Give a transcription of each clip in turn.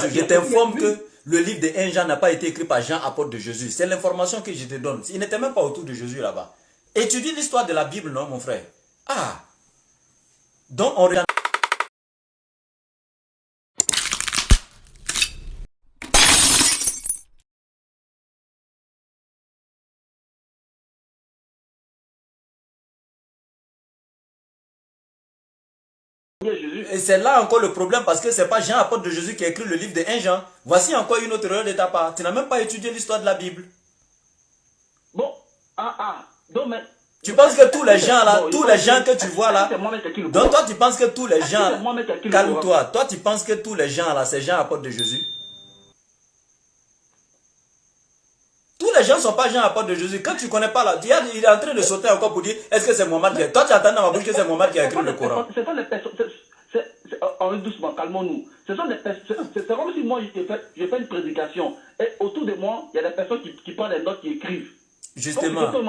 Jésus. Je t'informe que le livre de 1 Jean n'a pas été écrit par Jean, apôtre de Jésus. C'est l'information que je te donne. Il n'était même pas autour de Jésus là-bas. Étudie l'histoire de la Bible, non, mon frère? Ah! Donc, on regarde. Et c'est là encore le problème parce que c'est pas Jean, apôtre de Jésus, qui a écrit le livre de 1 Jean. Voici encore une autre erreur de ta part. Tu n'as même pas étudié l'histoire de la Bible. Bon, donc, mais... Tu penses que tous les gens là, tous les gens que tu vois là, donc toi tu penses que tous les gens, calme-toi, toi tu penses que tous les gens là, c'est Jean, apôtre de Jésus? Tous les gens ne sont pas Jean, apôtre de Jésus. Quand tu ne connais pas là, il est en train de sauter encore pour dire, est-ce que c'est Mohammed qui a... Toi tu attends dans ma bouche que c'est Mohammed qui a écrit le Coran. Ce sont les personnes... doucement, calmons-nous. Ce sont des personnes... C'est comme si moi je fais une prédication et autour de moi, il y a des personnes qui prennent des notes, qui écrivent. Justement, le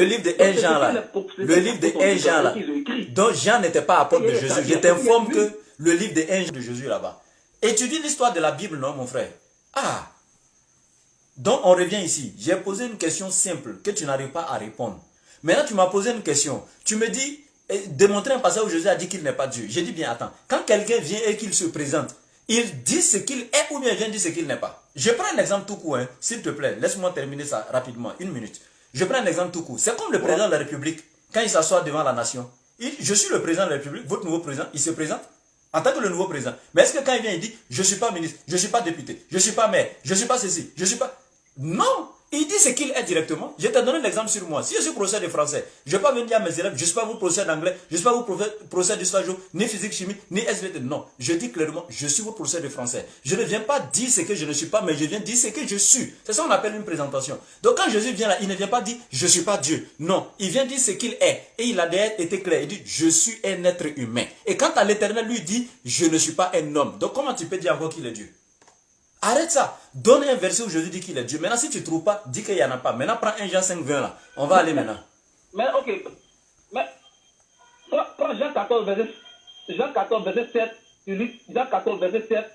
livre de 1 Jean là, le livre de 1 Jean là, donc Jean n'était pas apôtre de Jésus. Je t'informe que le livre de 1 Jean de Jésus là-bas. Étudie l'histoire de la Bible, non mon frère? Ah! Donc on revient ici. J'ai posé une question simple que tu n'arrives pas à répondre. Maintenant tu m'as posé une question. Tu me dis, démontrer un passage où Jésus a dit qu'il n'est pas Dieu. J'ai dit bien, attends, quand quelqu'un vient et qu'il se présente, il dit ce qu'il est ou bien il vient dire ce qu'il n'est pas. Je prends un exemple tout court, hein, s'il te plaît. Laisse-moi terminer ça rapidement, 1 minute. Je prends un exemple tout court. C'est comme le président de la République, quand il s'assoit devant la nation. Je suis le président de la République, votre nouveau président, il se présente en tant que le nouveau président. Mais est-ce que quand il vient, il dit, je ne suis pas ministre, je ne suis pas député, je ne suis pas maire, je ne suis pas ceci, je ne suis pas... Non! Il dit ce qu'il est directement. Je t'ai donné l'exemple sur moi. Si je suis professeur de français, je ne vais pas venir dire à mes élèves, je ne suis pas vous professeur d'anglais, je ne suis pas vous professeur d'histoire géo, ni physique, chimie, ni SVT. Non, je dis clairement, je suis votre professeur de français. Je ne viens pas dire ce que je ne suis pas, mais je viens dire ce que je suis. C'est ça qu'on appelle une présentation. Donc quand Jésus vient là, il ne vient pas dire, je ne suis pas Dieu. Non, il vient dire ce qu'il est. Et il a d'ailleurs été clair. Il dit, je suis un être humain. Et quand à l'Éternel lui dit, je ne suis pas un homme. Donc comment tu peux dire encore qu'il est Dieu? Arrête ça. Donne un verset où Jésus dit qu'il est Dieu. Maintenant, si tu ne trouves pas, dis qu'il n'y en a pas. Maintenant, prends 1 Jean 5, 20 là. On va aller maintenant. Mais ok. Mais prends Jean 14, verset 7. Tu lis Jean 14, verset 7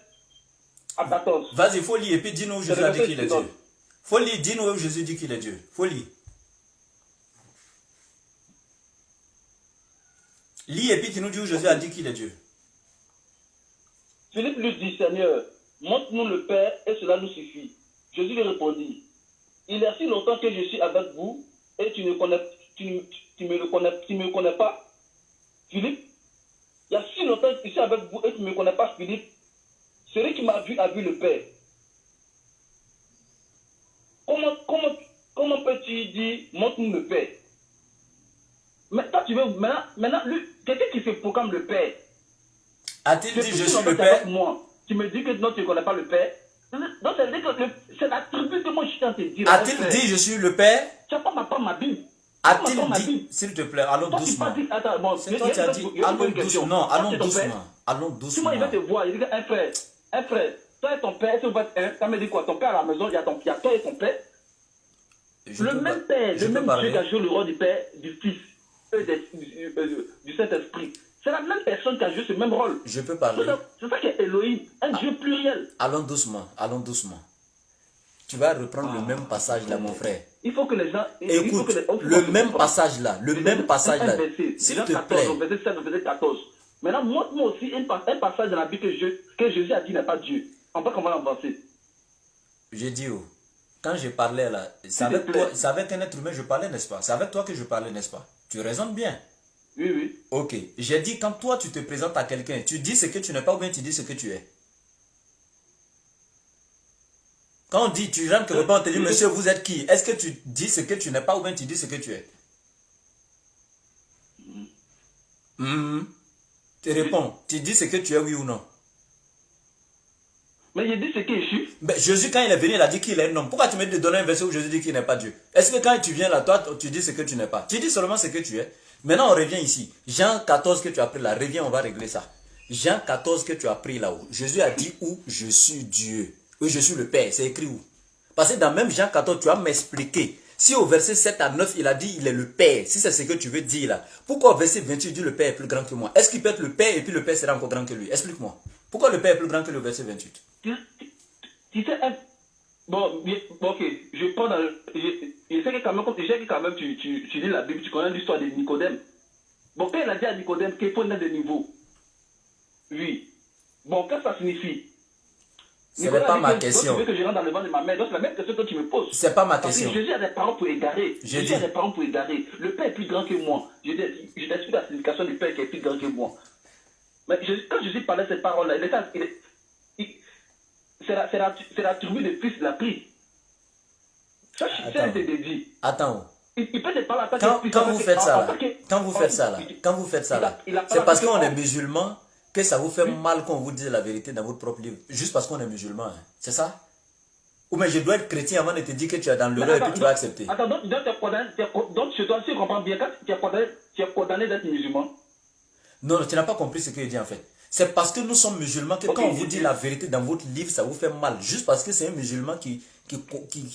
à 14. Vas-y, il faut lire et puis dis-nous où Jésus a dit qu'il est Dieu. Il faut lire, dis-nous où Jésus dit qu'il est Dieu. Il faut lire. Lis et puis tu nous dis où Jésus a dit qu'il est Dieu. Philippe lui dit, Seigneur, montre-nous le Père et cela nous suffit. Jésus lui répondit, il y a si longtemps que je suis avec vous et tu me connais pas, Philippe. Il y a si longtemps que je suis avec vous et tu ne me connais pas, Philippe. Celui qui m'a vu a vu le Père. Comment peux-tu dire, montre-nous le Père? Mais toi, tu veux maintenant lui, quelqu'un qui se proclame le Père. A-t-il dit, je suis le Père? Moi. Tu me dis que non, tu ne connais pas le Père. Donc, c'est l'attribut que moi je suis en train de dire. A-t-il dit, je suis le Père? Tu n'as pas ma Bible. A-t-il dit, s'il te plaît, allons doucement. C'est toi qui as dit, allons doucement. Non, allons doucement. Allons doucement. Si moi, il va te voir, il dit, un frère, toi et ton père, tu vas être un. Ça me dit quoi? Ton père à la maison, il y a toi et ton père. Le même Père, le même Dieu qui a joué le rôle du Père, du Fils, du Saint-Esprit. C'est la même personne qui a joué ce même rôle. Je peux parler. C'est ça qui est Elohim, un Dieu pluriel. Allons doucement, allons doucement. Tu vas reprendre le même passage là, mon frère. Il faut que les gens... Écoute, le même passage là, s'il te plaît. Verset 7, verset 14. Maintenant, montre-moi aussi un passage dans la Bible que Jésus a dit n'est pas Dieu. On va comment avancer. J'ai dit où? Quand je parlais là, c'est avec toi, c'est avec un être humain je parlais, n'est-ce pas? C'est avec toi que je parlais, n'est-ce pas? Tu raisonnes bien. Oui, oui. Ok. J'ai dit, quand toi tu te présentes à quelqu'un, tu dis ce que tu n'es pas ou bien tu dis ce que tu es. Quand on dit, tu rentres quelque part, on te dit, monsieur, vous êtes qui? Est-ce que tu dis ce que tu n'es pas ou bien tu dis ce que tu es? Tu réponds, tu dis ce que tu es, oui ou non? Mais il dit ce que je suis. Ben, Jésus, quand il est venu, il a dit qu'il est un homme. Pourquoi tu me dis de donner un verset où Jésus dit qu'il n'est pas Dieu? Est-ce que quand tu viens là, toi, tu dis ce que tu n'es pas? Tu dis seulement ce que tu es. Maintenant, on revient ici. Jean 14 que tu as pris là, reviens, on va régler ça. Jean 14 que tu as pris là-haut. Jésus a dit où je suis Dieu. Oui, je suis le Père. C'est écrit où? Parce que dans même Jean 14, tu vas m'expliquer. Si au verset 7 à 9, il a dit il est le Père, si c'est ce que tu veux dire là, pourquoi au verset 28, il dit le Père est plus grand que moi? Est-ce qu'il peut être le Père et puis le Père sera encore grand que lui? Explique-moi. Pourquoi le Père est plus grand que le verset 28? Tu sais, bon, ok, je prends dans le... Je sais que quand même, tu lis la Bible, tu connais l'histoire de Nicodème. Bon, quand il a dit à Nicodème qu'il faut naître de niveau, oui. Bon, qu'est-ce que ça signifie? Ce n'est pas ma question. Tu veux que je rentre dans le ventre de ma mère, donc c'est la même question que tu me poses. C'est pas ma question. Parce que Jésus a des parents pour égarer. Jésus a des parents pour égarer. Le Père est plus grand que moi. Je t'explique la signification du Père qui est plus grand que moi. Mais quand Jésus parlait de ces paroles-là, c'est la tribu de fils de la prise. Ça, c'est dit. Attends. Il peut te parler en tant que quand vous faites ça là, quand vous faites ça là, c'est parce qu'on est musulman que ça vous fait mal quand on vous dit la vérité dans votre propre livre, juste parce qu'on est musulman, hein. C'est ça? Ou mais je dois être chrétien avant de te dire que tu es dans l'erreur et puis tu vas accepter. Attends, donc je dois aussi comprendre bien, quand tu es condamné d'être musulman. Non, tu n'as pas compris ce que je dis en fait. C'est parce que nous sommes musulmans que quand on vous dit la vérité dans votre livre, ça vous fait mal. Juste parce que c'est un musulman qui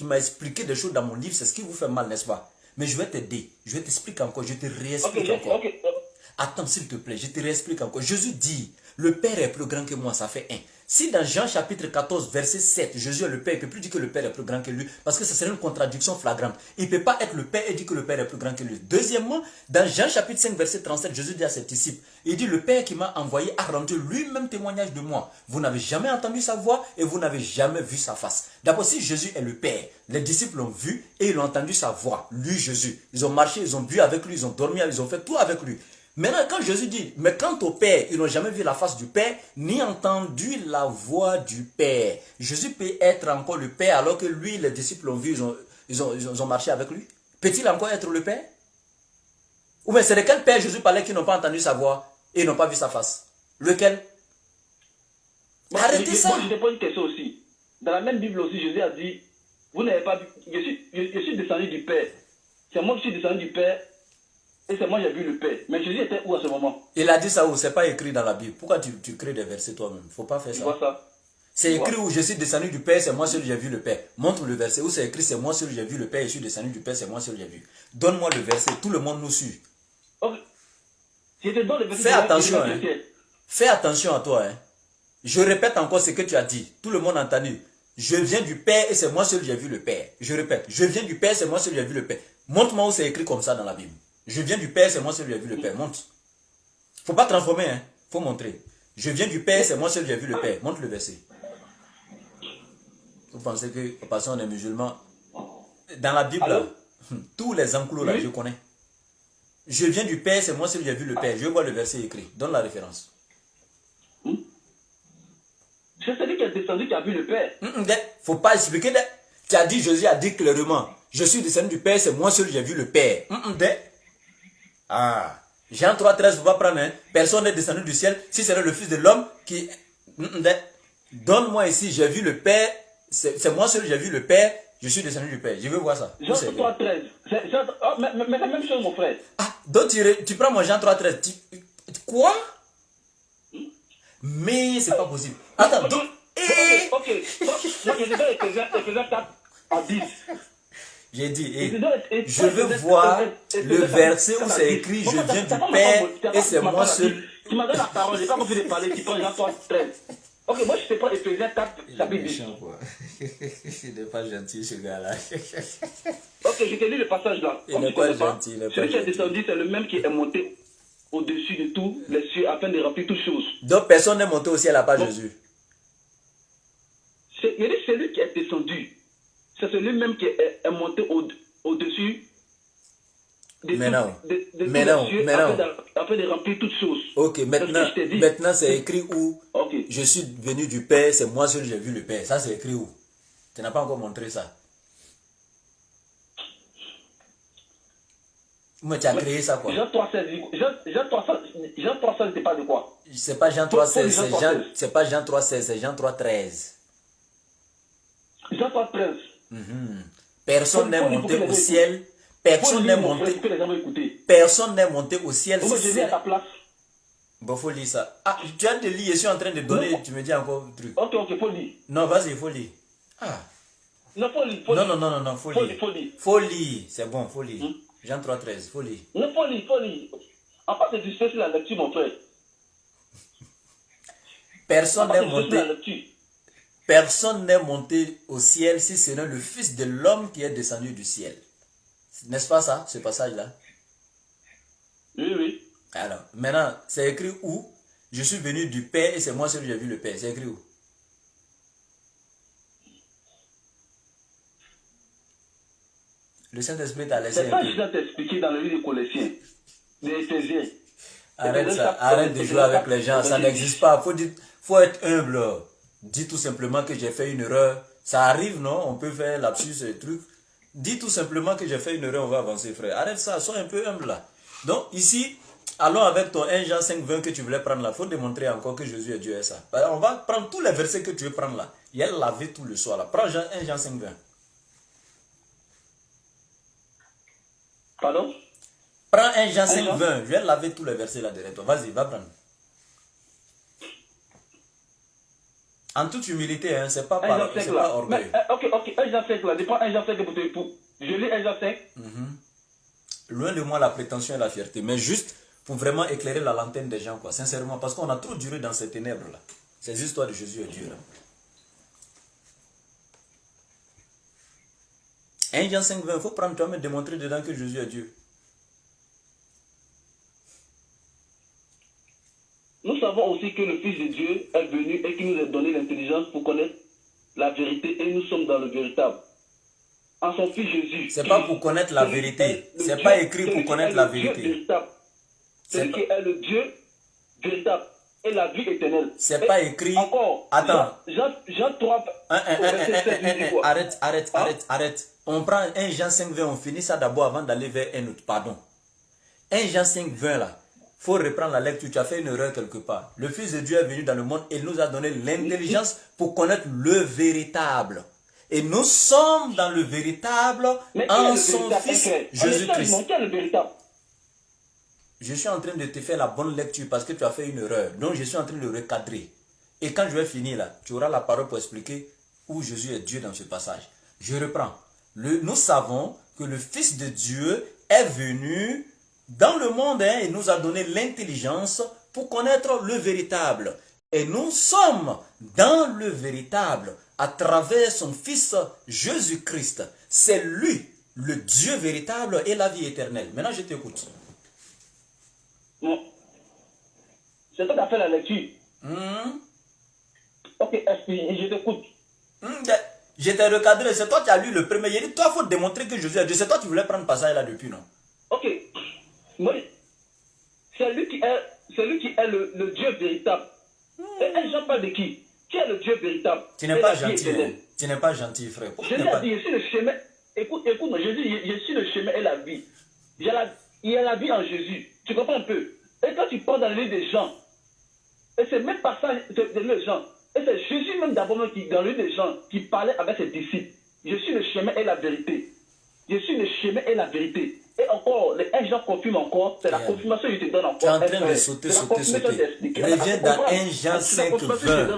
m'a expliqué des choses dans mon livre, c'est ce qui vous fait mal, n'est-ce pas? Mais je vais t'aider, je vais t'expliquer encore, je te réexplique encore. Attends s'il te plaît, je te réexplique encore. Jésus dit, le Père est plus grand que moi, ça fait 1. Si dans Jean chapitre 14, verset 7, Jésus est le Père, il ne peut plus dire que le Père est plus grand que lui, parce que ce serait une contradiction flagrante. Il ne peut pas être le Père et dire que le Père est plus grand que lui. Deuxièmement, dans Jean chapitre 5, verset 37, Jésus dit à ses disciples, il dit, le Père qui m'a envoyé a rendu lui-même témoignage de moi. Vous n'avez jamais entendu sa voix et vous n'avez jamais vu sa face. D'abord, si Jésus est le Père, les disciples l'ont vu et ils ont entendu sa voix, lui Jésus. Ils ont marché, ils ont bu avec lui, ils ont dormi, ils ont fait tout avec lui. Maintenant, quand Jésus dit, mais quant au Père, ils n'ont jamais vu la face du Père, ni entendu la voix du Père. Jésus peut être encore le Père, alors que lui, les disciples l'ont vu, ils ont marché avec lui. Peut-il encore être le Père? Ou bien c'est de quel Père Jésus parlait qui n'ont pas entendu sa voix et n'ont pas vu sa face? Lequel? Arrêtez ça. Moi, je te pose une question aussi. Dans la même Bible aussi, Jésus a dit, vous n'avez pas vu, je suis descendu du Père. C'est moi qui suis descendu du Père. Et c'est moi qui j'ai vu le Père. Mais Jésus était où à ce moment? Il a dit ça où? C'est pas écrit dans la Bible. Pourquoi tu crées des versets toi-même? Faut pas faire ça. Tu vois ça? C'est écrit où je suis descendu du Père, c'est moi seul j'ai vu le Père. Montre le verset où c'est écrit c'est moi seul j'ai vu le Père, je suis descendu du Père, c'est moi seul j'ai vu. Donne-moi le verset, tout le monde nous suit. Okay. Je te donne le verset. Fais attention, hein. Fais attention à toi. Hein. Je répète encore ce que tu as dit. Tout le monde a entendu. Je viens du Père et c'est moi seul j'ai vu le Père. Je répète, je viens du Père, c'est moi seul j'ai vu le Père. Montre-moi où c'est écrit comme ça dans la Bible. Je viens du Père, c'est moi seul j'ai vu le Père. Montre. Faut pas transformer, hein. Faut montrer. Je viens du Père, c'est moi seul j'ai vu le Père. Montre le verset. Vous pensez que parce qu'on est musulman, dans la Bible, là, tous les enclos là, je connais. Je viens du Père, c'est moi seul j'ai vu le Père. Je vois le verset écrit. Donne la référence. C'est celui qui est descendu qui a vu le Père. Faut pas expliquer. Tu as dit, Jésus a dit clairement, je suis descendu du Père, c'est moi seul j'ai vu le Père. Ah, Jean 3,13, faut pas prendre, hein. Personne n'est descendu du ciel, si c'est le Fils de l'homme qui... Donne-moi ici, j'ai vu le Père, c'est moi seul, j'ai vu le Père, je suis descendu du Père. Je veux voir ça. Jean 3,13. Mais c'est la même chose, mon frère. Ah, donc tu prends mon Jean 3,13. Quoi? Mais c'est pas possible. Attends, donc... Ok. Moi, je donne Ephésiens 4 à 10. J'ai dit, je veux voir le verset où c'est écrit, je viens du Père et c'est moi seul. Tu m'as donné la parole, je n'ai pas compris de parler, tu prends Jean 3,13. Ok, moi je te prends Ephésiens 4, chapitre 10. Il n'est pas gentil ce gars-là. Ok, je te lis le passage là. Il n'est pas gentil. Celui qui est descendu, c'est le même qui est monté au-dessus de tous les cieux afin de remplir toutes choses. Donc personne n'est monté au ciel à part Jésus. Il y a celui qui est descendu. C'est celui-même qui est monté au-dessus de afin de remplir toutes choses. Ok, maintenant c'est écrit où je suis venu du Père, c'est moi seul j'ai vu le Père. Ça c'est écrit où? Tu n'as pas encore montré ça. Mais tu as créé ça quoi? Jean 3,16, c'est pas de quoi? C'est pas Jean 3,16, c'est pas Jean 3,16, c'est Jean 3,13. Jean 3,13. Personne n'est monté au ciel. Personne n'est monté. Personne n'est monté au ciel. Moi, je vais à ta place. Bon, faut lire ça. Ah, tu as de lire, je suis en train de donner, tu me dis encore un truc. Ok, faut lire. Non, vas-y, faut lire. Ah. Non, faut lire. Non, faut lire. Faut lire, c'est bon, faut lire. Jean 3,13, faut lire. Non, faut lire. En fait, c'est du stress sur la lecture, mon frère. Personne n'est monté au ciel si ce n'est le Fils de l'homme qui est descendu du ciel. N'est-ce pas ça, ce passage-là? Oui, oui. Alors, maintenant, c'est écrit où? Je suis venu du Père et c'est moi seul qui j'ai vu le Père. C'est écrit où? Le Saint-Esprit t'a laissé. C'est pas juste à t'expliquer dans le livre des Colossiens, des Éphésiens. Arrête ça, arrête de jouer avec les gens, ça n'existe pas. Faut être humble. Dis tout simplement que j'ai fait une erreur. Ça arrive, non? On peut faire lapsus et trucs. Dis tout simplement que j'ai fait une erreur, on va avancer, frère. Arrête ça, sois un peu humble là. Donc ici, allons avec ton 1 Jean 5,20 que tu voulais prendre là. Il faut démontrer encore que Jésus est Dieu et ça. On va prendre tous les versets que tu veux prendre là. Il y a lavé tout le soir là. Prends 1 Jean 5,20. Pardon? Prends 1 Jean 5,20. Je vais laver tous les versets là derrière toi. Vas-y, va prendre. En toute humilité, hein, c'est pas orgueil. Ok, 1 Jean 5 là. Je prends 1 Jean 5 pour. Je lis 1 Jean 5. Loin de moi la prétention et la fierté, mais juste pour vraiment éclairer la lanterne des gens, quoi, sincèrement, parce qu'on a trop duré dans ces ténèbres là. Ces histoires de Jésus et Dieu là. 1 Jean 5,20, il faut prendre toi-même et démontrer dedans que Jésus est Dieu. Nous savons aussi que le Fils de Dieu est venu et qu'il nous a donné l'intelligence pour connaître la vérité et nous sommes dans le véritable. En son Fils Jésus. C'est pas pour connaître la vérité. C'est pas écrit pour connaître la vérité. C'est qui est le Dieu véritable et la vie éternelle. C'est pas écrit. Encore. Attends. Jean 3. Arrête. On prend 1 Jean 5,20, on finit ça d'abord avant d'aller vers un autre. Pardon. 1 Jean 5,20 là. Faut reprendre la lecture, tu as fait une erreur quelque part. Le Fils de Dieu est venu dans le monde et il nous a donné l'intelligence pour connaître le véritable. Et nous sommes dans le véritable en son Fils Jésus-Christ. Je suis en train de te faire la bonne lecture parce que tu as fait une erreur. Donc je suis en train de recadrer. Et quand je vais finir là, tu auras la parole pour expliquer où Jésus est Dieu dans ce passage. Je reprends. Nous savons que le Fils de Dieu est venu dans le monde et nous a donné l'intelligence pour connaître le véritable. Et nous sommes dans le véritable à travers son Fils Jésus-Christ. C'est lui, le Dieu véritable et la vie éternelle. Maintenant, je t'écoute. Non. C'est toi qui as fait la lecture. Ok, je t'écoute. Je t'ai recadré, c'est toi qui as lu le premier. Il dit, toi, il faut démontrer que Jésus est Dieu. C'est toi qui voulais prendre passage là depuis, non? Ok. Oui. C'est lui qui est le Dieu véritable. Et Jean parle de qui? Qui est le Dieu véritable? Tu n'es pas gentil, hein? Tu n'es pas gentil, frère. Je lui ai dit, je suis le chemin. Écoute-moi, je dis, je suis le chemin et la vie. Il y a la vie en Jésus. Tu comprends un peu? Et quand tu parles dans le livre des gens, et c'est même pas ça, de les gens. Et c'est Jésus même d'abord qui, dans le livre des gens, qui parlait avec ses disciples. Je suis le chemin et la vérité. Je suis le chemin et la vérité. Et encore, les 1 Jean confirme encore, c'est la confirmation que je te donne encore. Tu es en train de sauter. Reviens dans 1 Jean 5, 20.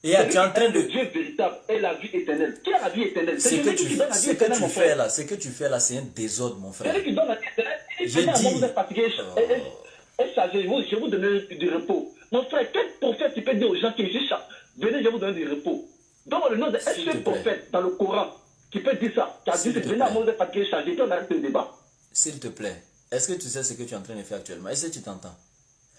Et tu es en train de... Dieu véritable et la vie éternelle. Qui a la vie éternelle? Ce que tu fais là, c'est un désordre, mon frère. C'est lui qui donne la vie éternelle. Je dis... Vous êtes fatigué et chargé, je vous donne du repos. Mon frère, quel prophète tu peux dire aux gens qui disent ça? Venez, je vous donne du repos. Donc le nom d'un seul prophète dans le Coran qui peut dire ça, qui a dit venez à moi, vous êtes fatigué, chargé, puis on arrête le débat. S'il te plaît, est-ce que tu sais ce que tu es en train de faire actuellement? Est-ce que tu t'entends?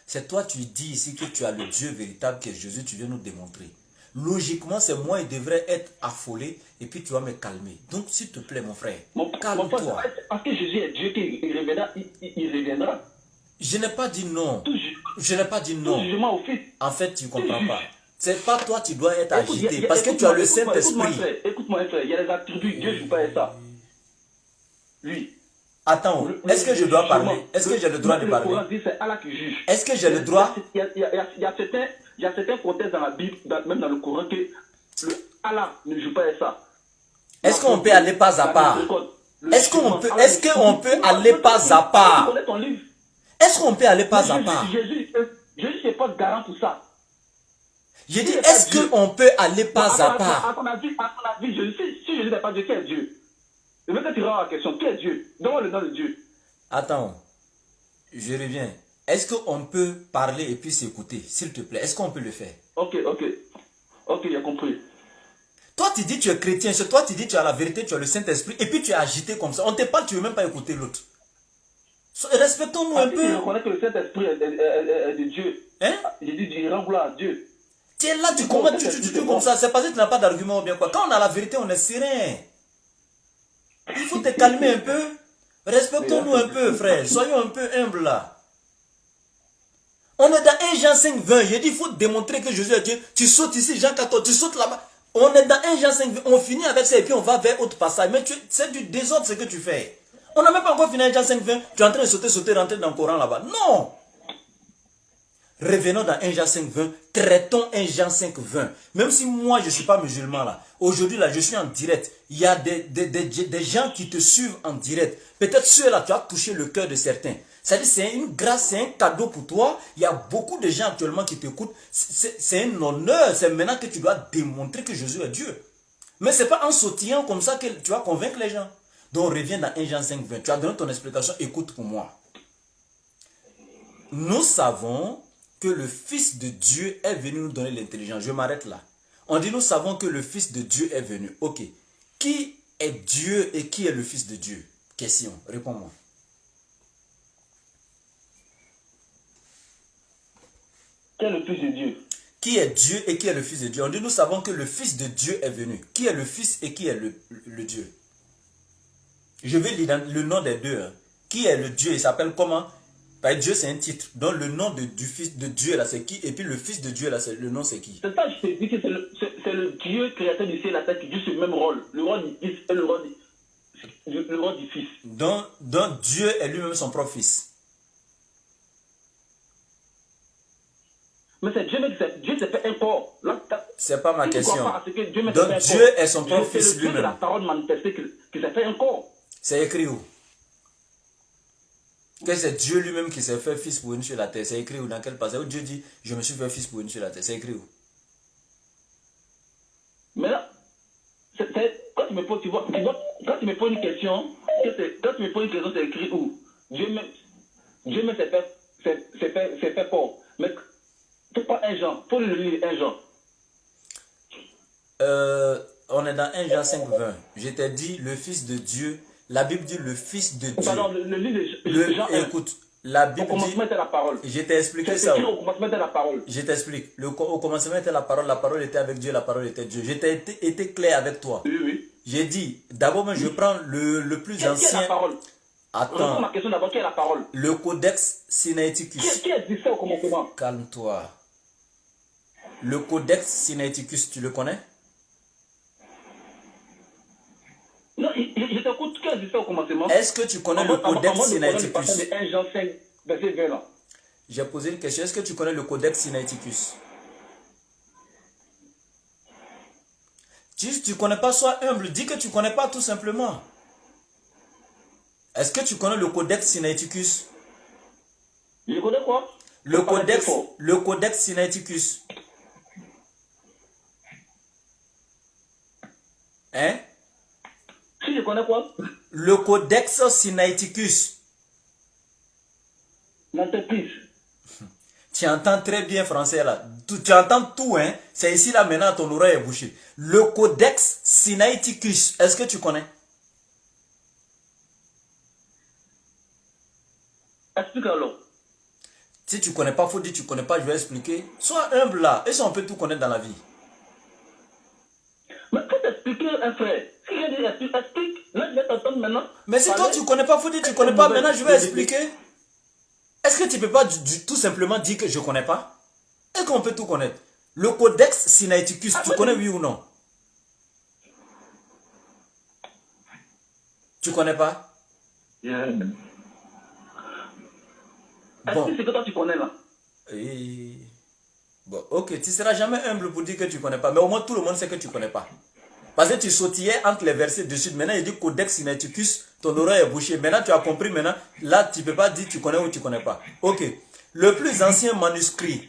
C'est toi, tu dis ici que tu as le Dieu véritable qui est Jésus, tu viens nous démontrer. Logiquement, c'est moi, il devrait être affolé et puis tu vas me calmer. Donc, s'il te plaît, mon frère, calme-toi. Parce que Jésus est Dieu qui reviendra, il reviendra. Je n'ai pas dit non. Je n'ai pas dit non. En fait, tu ne comprends pas. C'est pas toi, tu dois être agité parce que tu as le Saint-Esprit. Écoute-moi, frère, il y a les attributs, Dieu ne joue pas avec ça. Lui. Attends, est-ce que je dois parler? Est-ce que j'ai le droit de parler? C'est Allah qui juge. Est-ce que j'ai le droit? Il y a certains contextes dans la Bible, même dans le Coran, que Allah ne joue pas avec ça. Est-ce qu'on peut aller pas à part? Est-ce qu'on peut aller pas à part? Est-ce qu'on peut aller pas à part? Jésus n'est pas garant pour ça. Je dis, est-ce qu'on peut aller pas à part? À ton avis, si Jésus n'est pas Dieu, qui est Dieu? Je veux que tu rentres à la question, qui est Dieu? Donne-moi le nom de Dieu. Attends, je reviens. Est-ce qu'on peut parler et puis s'écouter, s'il te plaît? Est-ce qu'on peut le faire? Ok, j'ai compris. Toi, tu dis que tu es chrétien, toi, tu dis que tu as la vérité, tu as le Saint-Esprit, et puis tu es agité comme ça. On te parle, tu ne veux même pas écouter l'autre. Respectons-nous un peu. Je reconnais que le Saint-Esprit est de Dieu. Hein? J'ai dit, je rends gloire à Dieu. Tu es là, tu commentes, tu comme ça. C'est parce que tu n'as pas d'argument ou bien quoi. Quand on a la vérité, on est serein. Il faut te calmer un peu. Respectons-nous un peu, frère. Soyons un peu humbles là. On est dans 1 Jean 5, 20. J'ai dit, il faut démontrer que Jésus est Dieu. Tu sautes ici, Jean 14, tu sautes là-bas. On est dans 1 Jean 5, 20. On finit avec ça et puis on va vers autre passage. Mais c'est du désordre ce que tu fais. On n'a même pas encore fini 1 Jean 5, 20. Tu es en train de sauter, rentrer dans le Coran là-bas. Non! Revenons dans 1 Jean 5, 20. Traitons 1 Jean 5, 20. Même si moi, je ne suis pas musulman là. Aujourd'hui, là, je suis en direct. Il y a des gens qui te suivent en direct. Peut-être ceux-là, tu as touché le cœur de certains. C'est-à-dire, c'est une grâce, c'est un cadeau pour toi. Il y a beaucoup de gens actuellement qui t'écoutent. C'est un honneur. C'est maintenant que tu dois démontrer que Jésus est Dieu. Mais ce n'est pas en sautillant comme ça que tu vas convaincre les gens. Donc, reviens dans 1 Jean 5, 20. Tu as donné ton explication. Écoute pour moi. Nous savons que le Fils de Dieu est venu nous donner l'intelligence. Je m'arrête là. On dit, nous savons que le Fils de Dieu est venu. Ok. Qui est Dieu et qui est le Fils de Dieu? Question. Réponds-moi. Qui est le Fils de Dieu? Qui est Dieu et qui est le Fils de Dieu? On dit, nous savons que le Fils de Dieu est venu. Qui est le Fils et qui est le Dieu? Je vais lire le nom des deux. Hein. Qui est le Dieu? Il s'appelle comment? Parce que Dieu, c'est un titre. Donc, le nom du Fils de Dieu, là, c'est qui? Et puis, le Fils de Dieu, là, le nom, c'est qui? C'est ça, je te dis que c'est le Dieu créateur du ciel et la terre qui joue ce même rôle. Le rôle du Fils et le rôle du Fils. Donc, Dieu est lui-même son propre Fils. Mais c'est Dieu, Dieu s'est fait un corps. C'est pas ma question. Donc, Dieu est son propre Fils lui-même. C'est la parole manifestée qui s'est fait un corps. C'est écrit où? Que c'est Dieu lui-même qui s'est fait fils pour venir sur la terre. C'est écrit où? Dans quel passage où Dieu dit, je me suis fait fils pour venir sur la terre. C'est écrit où? Mais là, quand tu me poses, quand tu me poses une question, c'est écrit où? Dieu même s'est fait corps. Mais c'est pas un Jean. Faut le lire, un Jean. On est dans 1 Jean 5, 20. Je t'ai dit le Fils de Dieu. La Bible dit le Fils de Dieu. Pardon, le livre de Jean. Écoute, la Bible dit... Au commencement était la parole. Je t'ai expliqué ça. Au commencement était la parole. Je t'explique. Au commencement était la parole était avec Dieu, la parole était Dieu. J'étais été clair avec toi. Oui. J'ai dit, d'abord, je prends le plus ancien... Qui est la parole? Attends. Ma question d'abord, qui est la parole? Le Codex Sinaiticus. Qui existait au commencement? Calme-toi. Le Codex Sinaiticus, tu le connais? Non, je t'écoute, qui existait au commencement? Est-ce que tu connais le Codex Sinaiticus? 1 Jean 5, verset 20 là. J'ai posé une question. Est-ce que tu connais le Codex Sinaiticus? Tu ne connais pas, sois humble. Dis que tu ne connais pas tout simplement. Est-ce que tu connais le Codex Sinaiticus? Je connais quoi? Le Codex Sinaiticus. Hein? Si je connais quoi? Le Codex Sinaiticus. L'entreprise. Tu entends très bien français là. Tu entends tout, hein? C'est ici là maintenant, ton oreille est bouchée. Le Codex Sinaiticus. Est-ce que tu connais? Explique alors. Si tu ne connais pas, il faut dire tu ne connais pas, je vais expliquer. Sois humble là. Et ça, on peut tout connaître dans la vie. Mais faut t'expliquer, un frère. Si je dis explique, là je vais t'entendre maintenant. Mais si toi tu ne connais pas, il faut dire tu ne connais pas, maintenant je vais expliquer. Est-ce que tu ne peux pas tout simplement dire que je ne connais pas? Est-ce qu'on peut tout connaître? Le Codex Sinaiticus, tu connais oui ou non? Tu ne connais pas? Bon. Est-ce que c'est que toi tu connais là? Bon, ok, tu ne seras jamais humble pour dire que tu ne connais pas, mais au moins tout le monde sait que tu ne connais pas. Parce que tu sautillais entre les versets dessus. Maintenant, il dit Codex Sinaiticus, ton oreille est bouchée. Maintenant, tu as compris. Maintenant, là, tu ne peux pas dire tu connais ou tu ne connais pas. Ok. Le plus ancien manuscrit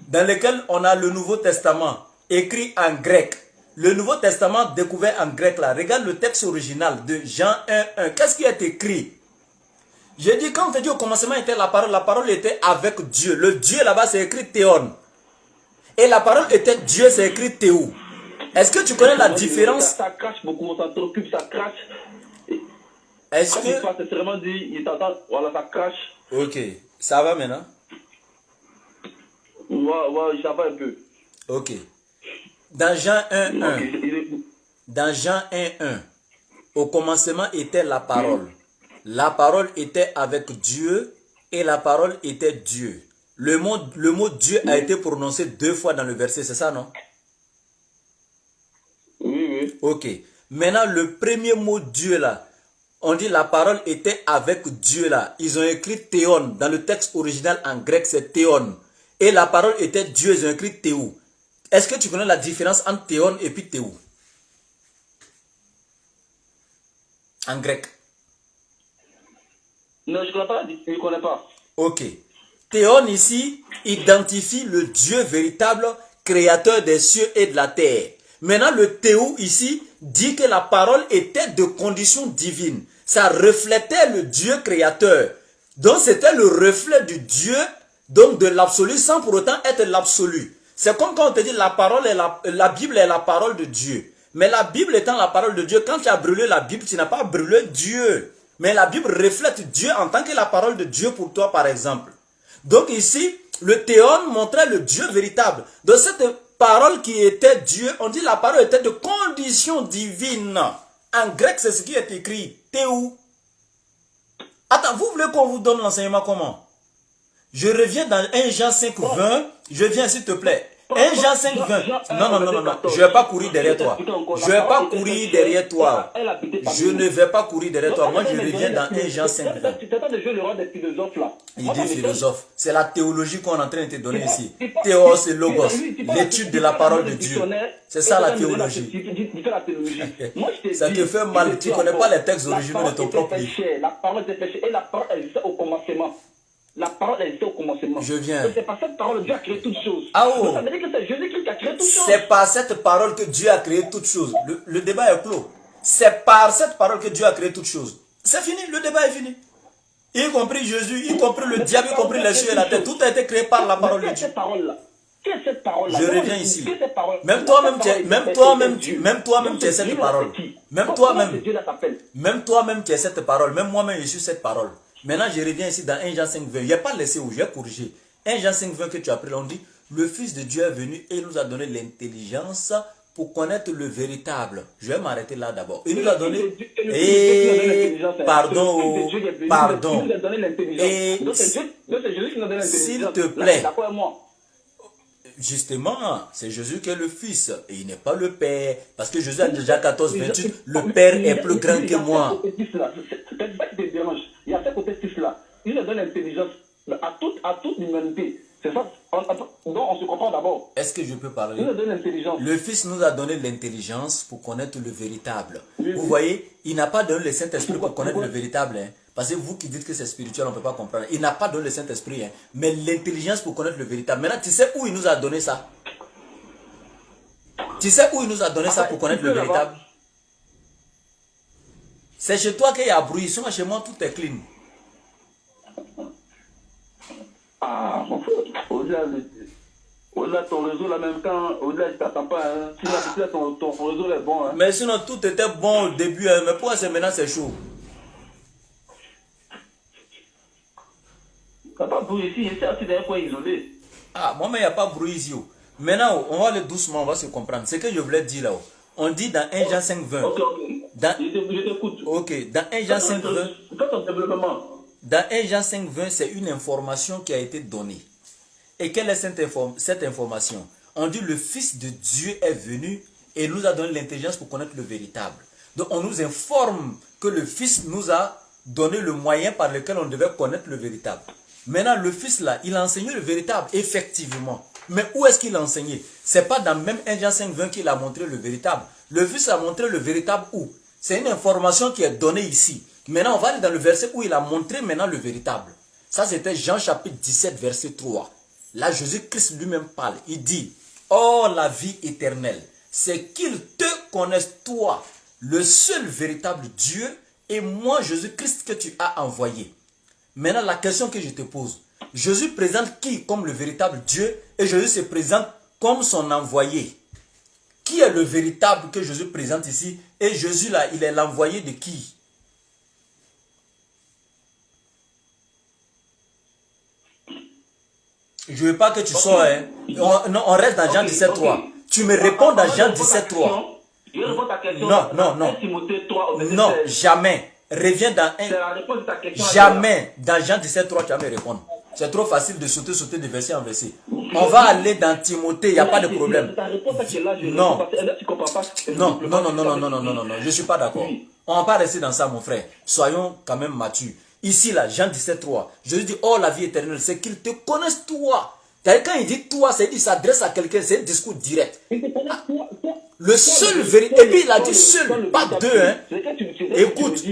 dans lequel on a le Nouveau Testament, écrit en grec. Le Nouveau Testament découvert en grec, là. Regarde le texte original de Jean 1.1. Qu'est-ce qui est écrit? J'ai dit, quand on te dit au commencement était la parole était avec Dieu. Le Dieu là-bas, c'est écrit théon. Et la parole était Dieu, c'est écrit théou. Est-ce que tu connais la différence? Ça crache beaucoup, ça t'occupe, ça crache. Est-ce que... C'est vraiment dit, il t'entend, voilà, ça crache. Ok, ça va maintenant? Ouais, ça va un peu. Ok. Dans Jean 1.1, dans Jean 1.1, au commencement était la parole. La parole était avec Dieu et la parole était Dieu. Le mot Dieu a été prononcé 2 fois dans le verset, c'est ça, non? Oui. Ok. Maintenant, le premier mot Dieu là, on dit la parole était avec Dieu là. Ils ont écrit théon. Dans le texte original en grec, c'est théon. Et la parole était Dieu, ils ont écrit théou. Est-ce que tu connais la différence entre théon et puis théou? En grec. Non, je ne connais pas. Ok. Théon ici identifie le Dieu véritable, créateur des cieux et de la terre. Maintenant, le théou ici dit que la parole était de condition divine. Ça reflétait le Dieu créateur. Donc, c'était le reflet du Dieu, donc de l'absolu, sans pour autant être l'absolu. C'est comme quand on te dit la Bible est la parole de Dieu. Mais la Bible étant la parole de Dieu, quand tu as brûlé la Bible, tu n'as pas brûlé Dieu. Mais la Bible reflète Dieu en tant que la parole de Dieu pour toi, par exemple. Donc ici, le théon montrait le Dieu véritable. De cette parole qui était Dieu, on dit la parole était de condition divine. En grec, c'est ce qui est écrit. Théou. Attends, vous voulez qu'on vous donne l'enseignement comment? Je reviens dans 1 Jean 5, 20. Je viens, s'il te plaît. 1 Jean 5, 20. Non. Je ne vais pas courir derrière toi. Je ne vais pas courir derrière toi. Je ne vais pas courir derrière toi. Moi, je reviens dans 1 Jean 5, 20. Tu t'attends de jouer le rôle des philosophes là. Il dit philosophe. C'est la théologie qu'on est en train de te donner ici. Théos et logos. L'étude de la parole de Dieu. C'est ça la théologie. Ça te fait mal. Tu ne connais pas les textes originaux de ton propre livre. La parole était péché et la parole existait au commencement. La parole existait au commencement. Je viens. C'est par cette parole que Dieu a créé toutes choses. Ah oh. Donc ça veut dire que c'est Jésus-Christ qui a créé toutes choses. C'est par cette parole que Dieu a créé toutes choses. Le débat est clos. C'est par cette parole que Dieu a créé toutes choses. C'est fini, le débat est fini. Y compris Jésus, y compris le diable, y compris les cieux et la terre. Tout a été créé par la parole de Dieu. Qui est cette parole-là? Je reviens ici. Même toi-même, tu es cette parole. Même toi-même, tu es cette parole. Même moi-même, je suis cette parole. Maintenant, je reviens ici dans 1 Jean 5, 20. Je n'ai pas laissé où, j'ai corrigé. 1 Jean 5, 20 que tu as pris là, on dit, le Fils de Dieu est venu et il nous a donné l'intelligence pour connaître le véritable. Je vais m'arrêter là d'abord. Il nous a donné... Pardon. Et s'il te plaît, justement, c'est Jésus qui est le Fils et il n'est pas le Père. Parce que Jésus a déjà 14, 28, le Père est plus grand que moi. Il y a ce côté là. Il nous donne l'intelligence à toute l'humanité. C'est ça. Donc on se comprend d'abord. Est-ce que je peux parler? Il nous donne l'intelligence. Le Fils nous a donné l'intelligence pour connaître le véritable. Oui. Vous voyez, il n'a pas donné le Saint-Esprit pour connaître le véritable. Hein. Parce que vous qui dites que c'est spirituel, on ne peut pas comprendre. Il n'a pas donné le Saint-Esprit, hein, mais l'intelligence pour connaître le véritable. Maintenant, tu sais où il nous a donné ça? Tu sais où il nous a donné ça pour connaître le véritable? C'est chez toi qu'il y a bruit. Sinon, chez moi, tout est clean. Ah, au-delà de ton réseau, là, même quand, au-delà, je t'attends pas. Hein. Si ton réseau est bon. Hein. Mais sinon, tout était bon au début. Hein. Mais pourquoi c'est maintenant c'est chaud? Il n'y a pas de bruit ici. C'est assis dans un coin isolé. Ah, moi, il n'y a pas de bruit ici. Maintenant, on va aller doucement, on va se comprendre. Ce que je voulais dire là. On dit dans 1 Jean 5, 20. Ok. Je t'écoute. Ok, dans 1 Jean 5, 20. Dans 1 Jean 5, 20, c'est une information qui a été donnée. Et quelle est cette information? On dit le Fils de Dieu est venu et nous a donné l'intelligence pour connaître le véritable. Donc on nous informe que le Fils nous a donné le moyen par lequel on devait connaître le véritable. Maintenant, le Fils là, il a enseigné le véritable, effectivement. Mais où est-ce qu'il a enseigné? Ce n'est pas dans même 1 Jean 5, 20 qu'il a montré le véritable. Le Fils a montré le véritable où? C'est une information qui est donnée ici. Maintenant, on va aller dans le verset où il a montré maintenant le véritable. Ça, c'était Jean chapitre 17, verset 3. Là, Jésus-Christ lui-même parle. Il dit, « Oh, la vie éternelle, c'est qu'ils te connaissent, toi, le seul véritable Dieu, et moi, Jésus-Christ, que tu as envoyé. » Maintenant, la question que je te pose, Jésus présente qui comme le véritable Dieu et Jésus se présente comme son envoyé? Qui est le véritable que Jésus présente ici? Et Jésus là, il est l'envoyé de qui? Je ne veux pas que tu sois... Hein. On reste dans Jean 17.3. Tu me réponds dans Jean 17.3. Non, jamais. Reviens dans un... Jamais. Dans Jean 17.3, tu vas me répondre. C'est trop facile de sauter de verset en verset. On va aller dans Timothée, il n'y a pas de problème. Non. Non, je ne suis pas d'accord. On ne va pas rester dans ça, mon frère. Soyons quand même matures. Ici, là, Jean 17.3, Jésus dit, oh, la vie éternelle, c'est qu'ils te connaissent toi. Quand il dit toi, c'est qu'il s'adresse à quelqu'un, c'est un discours direct. Le seul véritable, et puis il a dit seul, pas deux, hein. Écoute,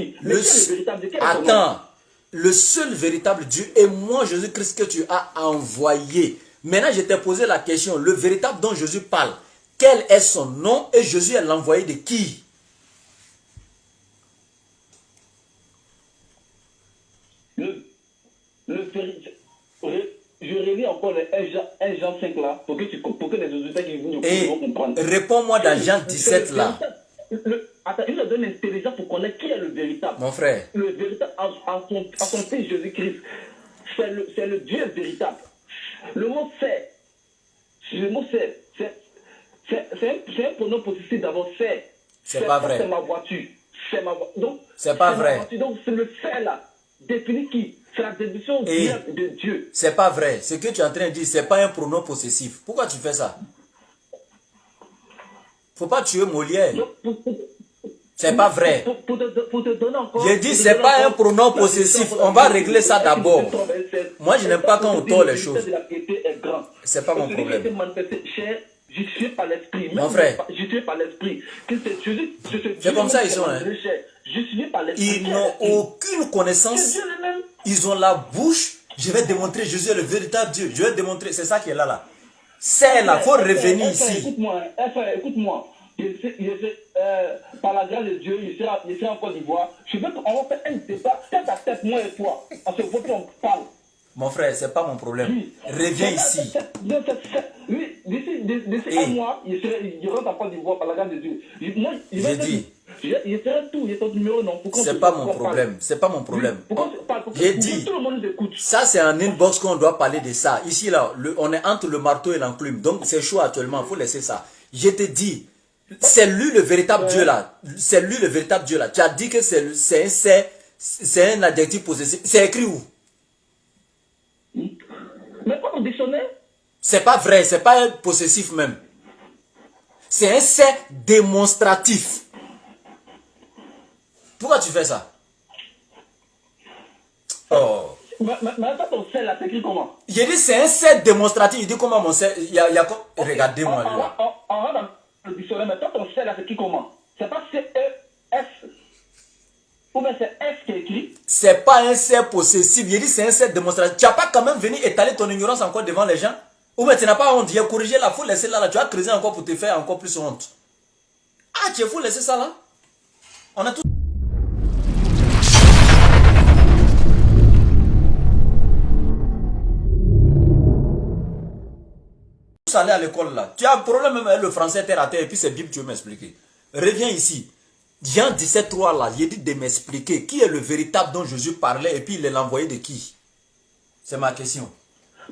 attends, le seul véritable Dieu est moi, Jésus-Christ, que tu as envoyé. Maintenant, je t'ai posé la question, le véritable dont Jésus parle, quel est son nom et Jésus est l'envoyé de qui? Je relis encore le 1 Jean 5 là, pour que les auditeurs qui vont comprendre. Réponds-moi dans Jean 17 là. Attends, il nous donne l'intelligence pour connaître qui est le véritable. Mon frère. Le véritable, en son fils Jésus-Christ, c'est le Dieu véritable. Le mot c'est, c'est un pronom possessif d'abord, c'est. C'est pas vrai. C'est ma voiture. Donc, c'est pas vrai. Donc, c'est le fait là. Définit qui? C'est la définition de Dieu. C'est pas vrai. Ce que tu es en train de dire, c'est pas un pronom possessif. Pourquoi tu fais ça? Faut pas tuer Molière. C'est pas vrai. Pour te donner encore... J'ai dit, c'est pas un pronom possessif. On va régler ça d'abord. Moi, je n'aime pas quand on tord les choses. C'est pas mon problème. Justifié par l'esprit. Mon frère. Justifié par l'esprit. C'est comme ça ils sont. Hein. Justifié par l'esprit. Ils n'ont aucune connaissance. Ils ont la bouche. Je vais démontrer Jésus est le véritable Dieu. Je vais démontrer. C'est ça qui est là. C'est là. Il faut revenir ici. Écoute-moi. Par la grâce de Dieu, je serai en Côte d'Ivoire. Je veux qu'on va faire un débat tête à tête, moi et toi. En ce moment, on parle. Mon frère, c'est pas mon problème. Oui. Reviens ici. D'ici un mois, je rentre en Côte d'Ivoire par la grâce de Dieu. J'ai dit. Je serai tout, j'ai ton numéro, non. C'est pas mon problème. C'est pas mon problème. J'ai dit. Ça, c'est en inbox qu'on doit parler de ça. Ici, là, on est entre le marteau et l'enclume. Donc, c'est chaud actuellement. Il faut laisser ça. Je te dis. C'est lui le véritable Dieu là. C'est lui le véritable Dieu là. Tu as dit que c'est un adjectif possessif. C'est écrit où? Mais pas ton dictionnaire. C'est pas vrai, c'est pas un possessif même. C'est un c'est démonstratif. Pourquoi tu fais ça? Oh. Mais attends, ton c'est là, c'est écrit comment? J'ai dit c'est un c'est démonstratif. Il dit comment mon c'est. Regardez-moi là. On va dans le dictionnaire, mais toi ton c'est là, c'est écrit comment? C'est pas C-E-S. Ou bien c'est S qui est écrit? C'est pas un c'est possessif. J'ai dit c'est un c'est démonstratif. Tu n'as pas quand même venu étaler ton ignorance encore devant les gens? Ou bien tu n'as pas honte? Il a corrigé là, il faut laisser là, tu vas creuser encore pour te faire encore plus honte. Ah, tu faut laisser ça là? On a tout. Tous aller à l'école là. Tu as un problème même avec le français terre à terre et puis c'est Bible, tu veux m'expliquer. Reviens ici. Jean 17.3 là, il dit de m'expliquer qui est le véritable dont Jésus parlait et puis il est l'envoyé de qui? C'est ma question.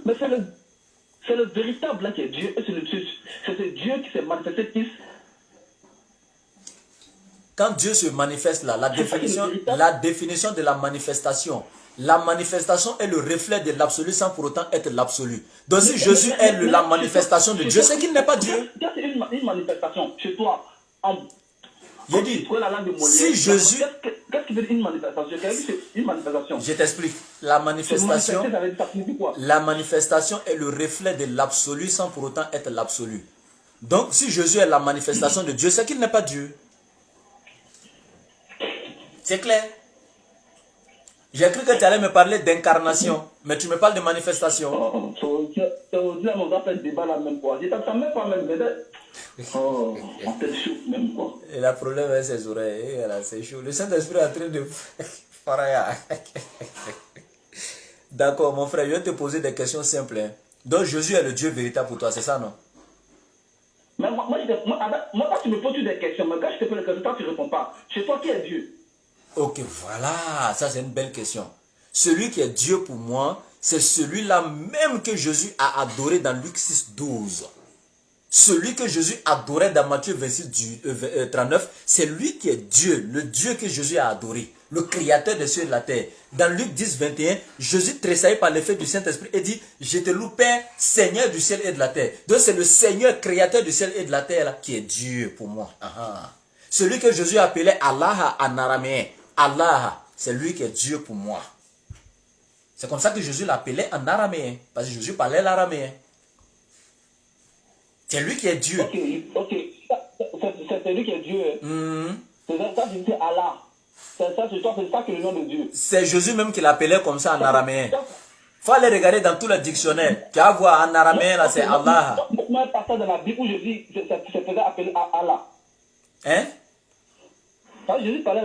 Mais c'est le véritable là qui est Dieu. C'est Dieu qui s'est manifesté. Quand Dieu se manifeste là, la définition de la manifestation est le reflet de l'absolu sans pour autant être l'absolu. Donc si Jésus est la manifestation de Dieu, c'est qu'il n'est pas Dieu. C'est une manifestation chez toi. Je dis, si Jésus... Qu'est-ce qui veut dire une manifestation? Une manifestation. Je t'explique. La manifestation est le reflet de l'absolu sans pour autant être l'absolu. Donc si Jésus est la manifestation de Dieu, c'est qu'il n'est pas Dieu. C'est clair? J'ai cru que tu allais me parler d'incarnation, mais tu me parles de manifestation. On va faire le débat là même quoi. Je t'entends même pas même. Oh, on fait chaud même quoi. Et le problème est ses oreilles. C'est chaud. Le Saint-Esprit est en train de... D'accord, mon frère, je vais te poser des questions simples. Hein. Donc Jésus est le Dieu véritable pour toi, c'est ça, non? Mais moi, quand tu me poses des questions, mais quand je te pose des questions, toi, tu ne réponds pas. C'est toi qui es Dieu. Ok, voilà, ça c'est une belle question. Celui qui est Dieu pour moi, c'est celui-là même que Jésus a adoré dans Luc 6, 12. Celui que Jésus adorait dans Matthieu 26, 39, c'est lui qui est Dieu, le Dieu que Jésus a adoré, le créateur des cieux et de la terre. Dans Luc 10, 21, Jésus tressaillit par l'effet du Saint-Esprit et dit, je te loue Père, Seigneur du ciel et de la terre. Donc c'est le Seigneur créateur du ciel et de la terre là, qui est Dieu pour moi. Celui que Jésus appelait Allah en araméen, Allah, c'est lui qui est Dieu pour moi. C'est comme ça que Jésus l'appelait en araméen, parce que Jésus parlait l'araméen. C'est lui qui est Dieu. Ok. C'est lui qui est Dieu. C'est ça que c'est Allah. C'est ça qui est le nom de Dieu. C'est Jésus même qui l'appelait comme ça en araméen. Il faut aller regarder dans tout le dictionnaire. Tu vas voir en araméen, là, c'est Allah. Moi, passage dans la Bible où Jésus se faisait appeler Allah. Hein? Quand Jésus parlait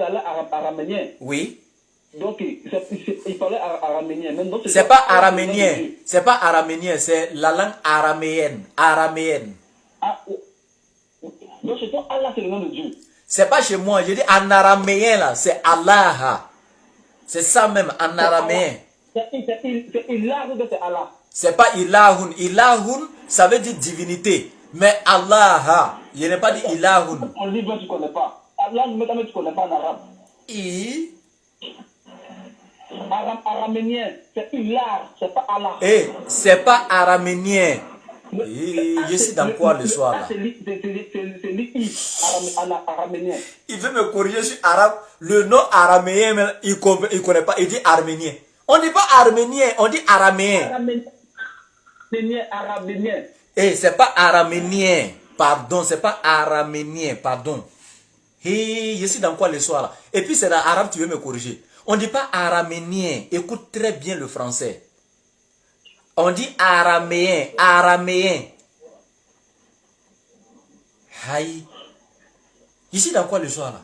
araméen. Oui. Donc, il parlait araméen. C'est pas araménien. C'est pas araménien, c'est la langue araméenne. Araméenne. Donc, chez toi, Allah, c'est le nom de Dieu. C'est pas chez moi. Je dis en araméen, là. C'est Allah. C'est ça même, en araméen. C'est Ilahun, c'est Allah. C'est pas Ilahun. Ilahun, ça veut dire divinité. Mais Allah, je n'ai pas dit Ilahun. En livre, tu ne connais pas. Allah, tu ne connais pas en arabe. Araménien, c'est Ilah, c'est pas Allah. Eh, c'est pas araménien. Je suis dans quoi le soir là? C'est araménien. Il veut me corriger sur arabe. Le nom araméen, il ne connaît pas. Il dit arménien. On ne dit pas arménien, on dit araméen. Araménien. Eh, c'est pas araménien. Pardon, c'est pas araménien, pardon. Je suis dans quoi le soir là? Et puis c'est dans arabe, tu veux me corriger. On ne dit pas araménien. Écoute très bien le français. On dit araméen. Araméen. Aïe. Ici dans quoi le soir là?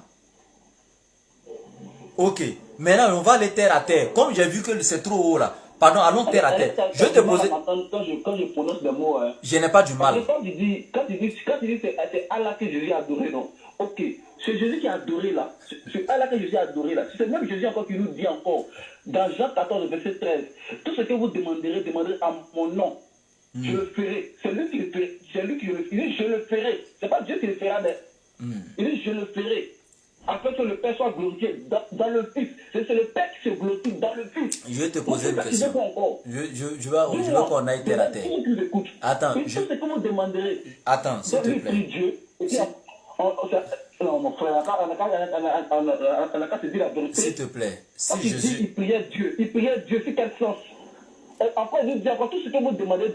Ok. Maintenant on va aller terre à terre. Comme j'ai vu que c'est trop haut là. Pardon, allons terre à terre. Je vais te poser. Quand je prononce des mots. Je n'ai pas du mal. Quand tu dis c'est Allah que Jésus a adoré, non? Ok. C'est Jésus qui a adoré là. C'est Allah que Jésus a adoré là. C'est même Jésus encore qui nous dit encore. Dans Jean 14, verset 13. Tout ce que vous demanderez à mon nom. Je le ferai. C'est lui qui le ferait. C'est lui qui le ferait. Il dit je le ferai. C'est pas Dieu qui le fera, mais il dit je le ferai. Afin que le Père soit glorifié dans le Fils. C'est le Père qui se glorifie dans le Fils. Je vais te poser une question. Je veux qu'on aille terre à terre. Attends. Tout ce que vous demanderez. Attends, s'il te plaît. Dieu. Non, mon frère, on a qu'à se dire la vérité. S'il te plaît. Si Jésus. Il priait Dieu. C'est quel sens? Encore, il dit encore tout ce que vous demandez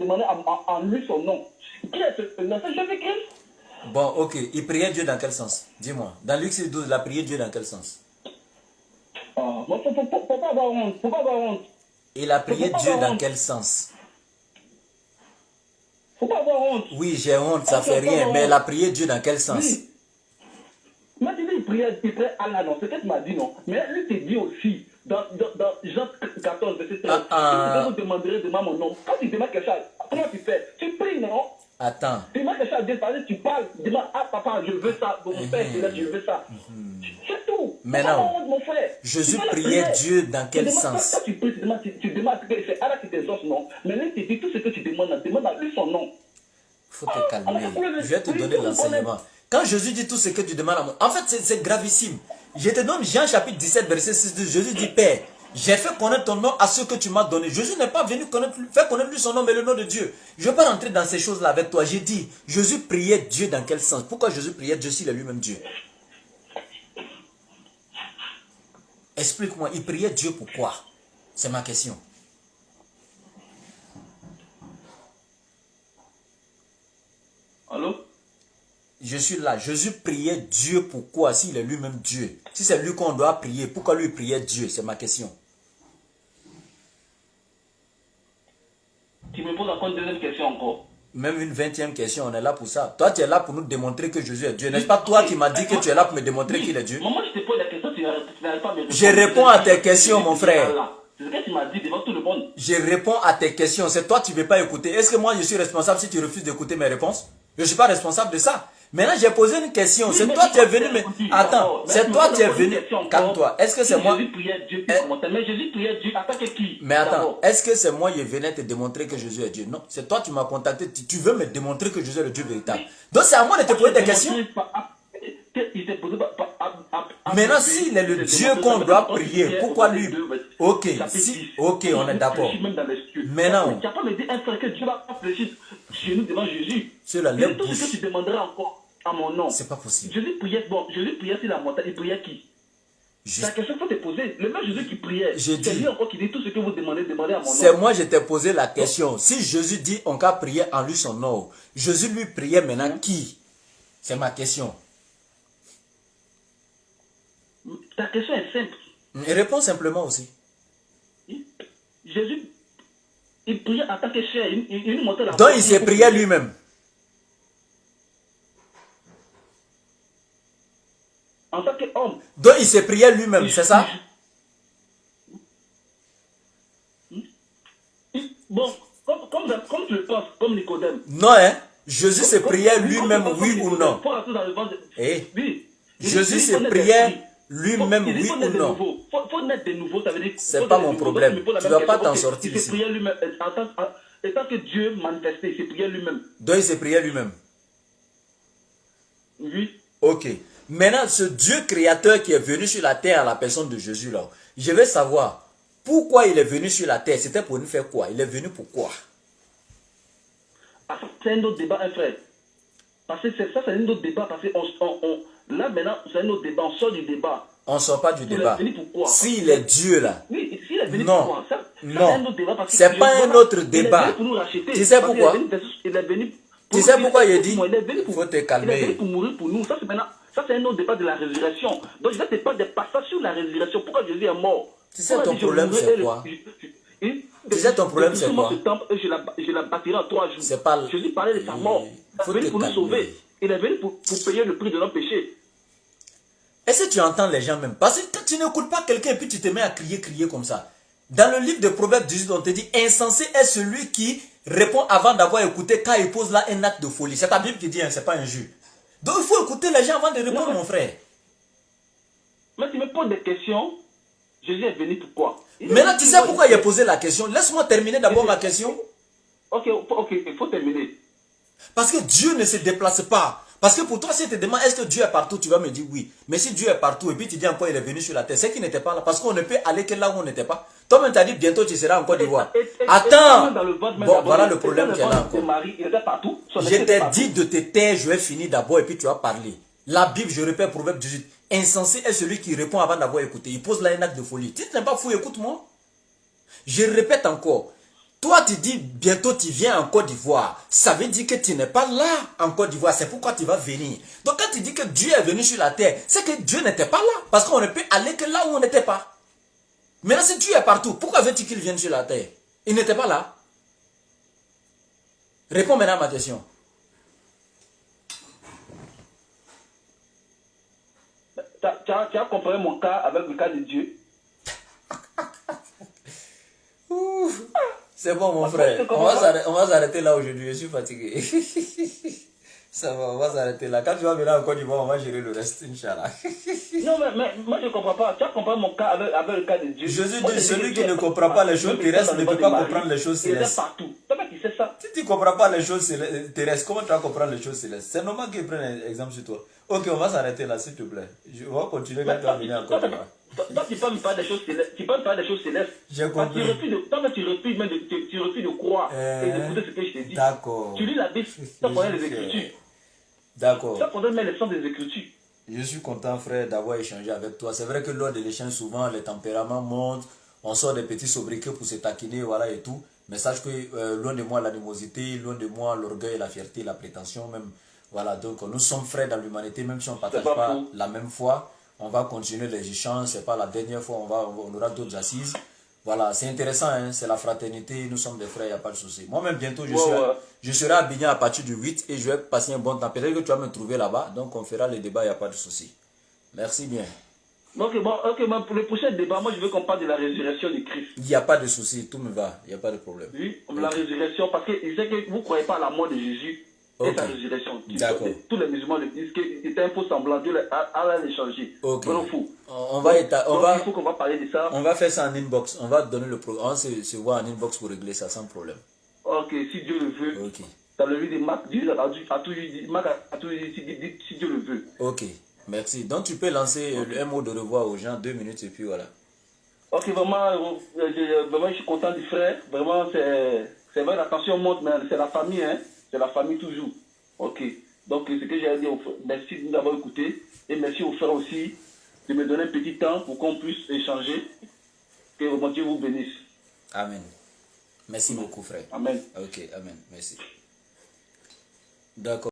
en lui son nom. Qui est ce nom? C'est Jésus-Christ. Bon, ok. Il priait Dieu dans quel sens? Dis-moi. Dans Luc 6, 12, il a prié Dieu dans quel sens? Faut pas avoir honte. Faut pas avoir honte. Il a prié Dieu dans quel sens? Faut pas avoir honte. Oui, j'ai honte, ça fait rien. Mais il a prié Dieu dans quel sens? Moi, tu dis, il priait Allah, non. C'est ce que tu m'as dit, non. Mais lui te dit aussi, dans Jean 14, verset 13, que vous demanderez devant mon nom. Quand tu demandes quelque chose, comment tu fais? Tu pries, non? Attends. Tu demandes quelque chose à Dieu, tu parles, tu demandes, ah papa, je veux ça, mon père, je veux ça. C'est tout. Maintenant, mon frère. Jésus priait Dieu dans quel sens? Quand tu pries, tu demandes que c'est Allah qui t'exauce, non? Mais lui te dit tout ce que tu demandes, demande à lui son nom. Il faut te calmer. Je vais te donner l'enseignement. Quand Jésus dit tout ce que tu demandes à moi, en fait c'est gravissime. Je te donne Jean chapitre 17 verset 6. Jésus dit Père, j'ai fait connaître ton nom à ceux que tu m'as donné. Jésus n'est pas venu faire connaître lui son nom mais le nom de Dieu. Je ne vais pas rentrer dans ces choses là avec toi. J'ai dit Jésus priait Dieu dans quel sens? Pourquoi Jésus priait Dieu s'il est lui-même Dieu? Explique-moi, il priait Dieu pourquoi? C'est ma question. Allô? Je suis là. Jésus priait Dieu pourquoi s'il est lui-même Dieu? Si c'est lui qu'on doit prier, pourquoi lui priait Dieu? C'est ma question. Tu me poses encore une deuxième question encore. Même une 20e question, on est là pour ça. Toi, tu es là pour nous démontrer que Jésus est Dieu. N'est-ce pas toi qui m'as dit que tu es là pour me démontrer qu'il est Dieu? Moi, je te pose la question, tu n'arrives pas à me répondre. Je réponds à tes questions, mon frère. C'est ce que tu m'as dit devant tout le monde. Je réponds à tes questions. C'est toi qui ne veux pas écouter. Est-ce que moi, je suis responsable si tu refuses d'écouter mes réponses? Je ne suis pas responsable de ça. Maintenant, j'ai posé une question. Oui, c'est toi qui es venu. Mais... Attends, c'est toi qui es venu. Calme-toi. Est-ce que c'est moi? Jésus priait Dieu. Mais Jésus priait Dieu. Attaque qui? Mais attends, est-ce que c'est moi qui venais te démontrer que Jésus est Dieu? Non, c'est toi qui m'as contacté. Tu veux me démontrer que Jésus est le Dieu véritable. Donc c'est à moi de te poser des questions. Maintenant, s'il est le Dieu qu'on doit prier, pourquoi lui? Ok, si, ok, on est d'accord. Maintenant, tu n'as pas me dire un frère que Dieu va réfléchir chez nous devant Jésus. C'est la même tout ce que tu demanderas encore à mon nom. C'est pas possible. Jésus priait sur la montagne, il priait qui? La question qu'il faut te poser, le même Jésus qui priait, c'est lui encore qui dit tout ce que vous demandez à mon nom. C'est moi, je t'ai posé la question. Si Jésus dit on va prier en lui son nom, Jésus lui priait maintenant qui? C'est ma question. Ta question est simple. Réponds simplement aussi. Jésus, il priait en tant que chair, il montait la. Donc il s'est prié lui-même. En tant qu'homme. Donc il s'est prié lui-même, c'est ça? Bon, comme tu le penses, comme Nicodème. Non, hein? Jésus s'est prié lui-même, oui ou non? Jésus s'est prié lui-même, oui ou non? Faut naître de nouveau, ça veut dire. C'est pas mon problème. Tu ne vas pas t'en sortir ici. Il s'est prié lui-même. En tant que Dieu manifesté, il s'est prié lui-même. Donc il s'est prié lui-même. Oui. Ok. Maintenant, ce Dieu créateur qui est venu sur la terre à la personne de Jésus, là, je veux savoir pourquoi il est venu sur la terre. C'était pour nous faire quoi? Il est venu pour quoi? C'est un autre débat, un frère. Parce que ça, c'est un autre débat. Parce que là, maintenant, c'est un autre débat. On sort du débat. On ne sort pas du débat. Il est venu pourquoi? S'il est Dieu, là. Oui, s'il est venu non. pourquoi? Ça, non. C'est un autre débat. C'est pas un autre débat. Il est venu pour nous racheter. Tu sais pourquoi? Il est venu tu sais pourquoi il dit? Il faut te calmer. Il est venu pour mourir pour nous. Ça, c'est un autre débat de la résurrection. Donc, je ne sais pas des passages sur la résurrection. Pourquoi Jésus est mort? Tu sais ton problème, c'est quoi? Tu sais ton problème, c'est quoi? Je la bâtirai en 3 jours. C'est pas... Jésus parlait de sa mort. Il est venu pour nous sauver. Il est venu pour payer le prix de nos péchés. Est-ce que tu entends les gens même? Parce que tu n'écoutes pas quelqu'un et puis tu te mets à crier comme ça. Dans le livre de Proverbes 18, on te dit, insensé est celui qui répond avant d'avoir écouté quand il pose là un acte de folie. C'est ta Bible qui dit, hein, c'est pas un jus. Donc il faut écouter les gens avant de répondre, mon frère. Mais tu me poses des questions. Jésus est venu pourquoi? Maintenant, tu sais pourquoi il a posé la question? Laisse-moi terminer d'abord ma question. Ok, il faut terminer. Parce que Dieu ne se déplace pas. Parce que pour toi, si tu te demandes, est-ce que Dieu est partout, tu vas me dire oui. Mais si Dieu est partout et puis tu dis encore il est venu sur la terre, c'est qu'il n'était pas là. Parce qu'on ne peut aller que là où on n'était pas. Toi-même, tu as dit bientôt tu seras en Côte d'Ivoire. Attends. Bon, voilà le problème qu'il y a là encore. Je t'ai dit de te taire, je vais finir d'abord et puis tu vas parler. La Bible, je répète, Proverbe 18. Insensé est celui qui répond avant d'avoir écouté. Il pose là un acte de folie. Si tu n'es pas fou, écoute-moi. Je répète encore. Toi, tu dis bientôt tu viens en Côte d'Ivoire. Ça veut dire que tu n'es pas là en Côte d'Ivoire. C'est pourquoi tu vas venir. Donc quand tu dis que Dieu est venu sur la terre, c'est que Dieu n'était pas là. Parce qu'on ne peut aller que là où on n'était pas. Maintenant, si Dieu est partout, pourquoi veux-tu qu'il vienne sur la terre? Il n'était pas là. Réponds maintenant à ma question. Tu as comparé mon cas avec le cas de Dieu. C'est bon, mon frère. On va s'arrêter là aujourd'hui. Je suis fatigué. Ça va, on va s'arrêter là. Quand tu vas venir en Côte d'Ivoire, on va gérer le reste, Inch'Allah. Non, mais moi, je ne comprends pas. Tu as comparé mon cas avec le cas de Dieu. Jésus dit, celui qui ne comprend pas les choses terrestres ne peut pas comprendre les choses célestes. Il est partout. Tu sais ça. Si tu ne comprends pas les choses terrestres, comment tu vas comprendre les choses célestes? C'est normal qu'il prenne un exemple sur toi. Ok, on va s'arrêter là, s'il te plaît. On va continuer quand tu vas venir en Côte d'Ivoire. Toi, tu peux me parler des choses célestes. Tu peux me parler des choses célestes. J'ai compris. Tu refuses de croire et d'écouter ce que je t'ai dit. D'accord. Tu lis la Bible, tu connais les Écritures. D'accord. Ça pourrait mettre le sens des Écritures. Je suis content, frère, d'avoir échangé avec toi. C'est vrai que lors de l'échange, souvent, les tempéraments montent. On sort des petits sobriquets pour se taquiner, voilà et tout. Mais sache que loin de moi l'animosité, loin de moi l'orgueil, la fierté, la prétention même. Voilà, donc nous sommes frères dans l'humanité, même si on ne partage pas la même foi. On va continuer les échanges, ce n'est pas la dernière fois, on aura d'autres assises. Voilà, c'est intéressant, hein? C'est la fraternité, nous sommes des frères, il n'y a pas de souci. Moi-même, bientôt, je serai à Bignan à partir du 8 et je vais passer un bon temps. Peut-être que tu vas me trouver là-bas, donc on fera les débats, il n'y a pas de souci. Merci bien. Ok, bon, pour le prochain débat, moi je veux qu'on parle de la résurrection du Christ. Il n'y a pas de souci, tout me va, il n'y a pas de problème. Oui, la résurrection, parce que je sais que vous ne croyez pas à la mort de Jésus et sa résurrection. D'accord. Tous les musulmans le disent que c'était un faux semblant, Dieu a l'échanger. Ok. Fou. Il faut qu'on va parler de ça. On va faire ça en inbox, on va donner le programme, on se voit en inbox pour régler ça sans problème. Ok, si Dieu le veut. Ok. Dans le livre de Marc, Dieu a tout dit, si Dieu le veut. Ok, merci. Donc tu peux lancer un mot de revoir aux gens, 2 minutes et puis voilà. Ok, vraiment, je suis content du frère. Vraiment, c'est vrai, la tension monte, mais c'est la famille, hein. C'est la famille toujours. Ok. Donc, ce que j'ai à dire, merci de nous avoir écoutés. Et merci aux frères aussi de me donner un petit temps pour qu'on puisse échanger. Que mon Dieu vous bénisse. Amen. Merci beaucoup, frère. Amen. Ok, amen. Merci. D'accord.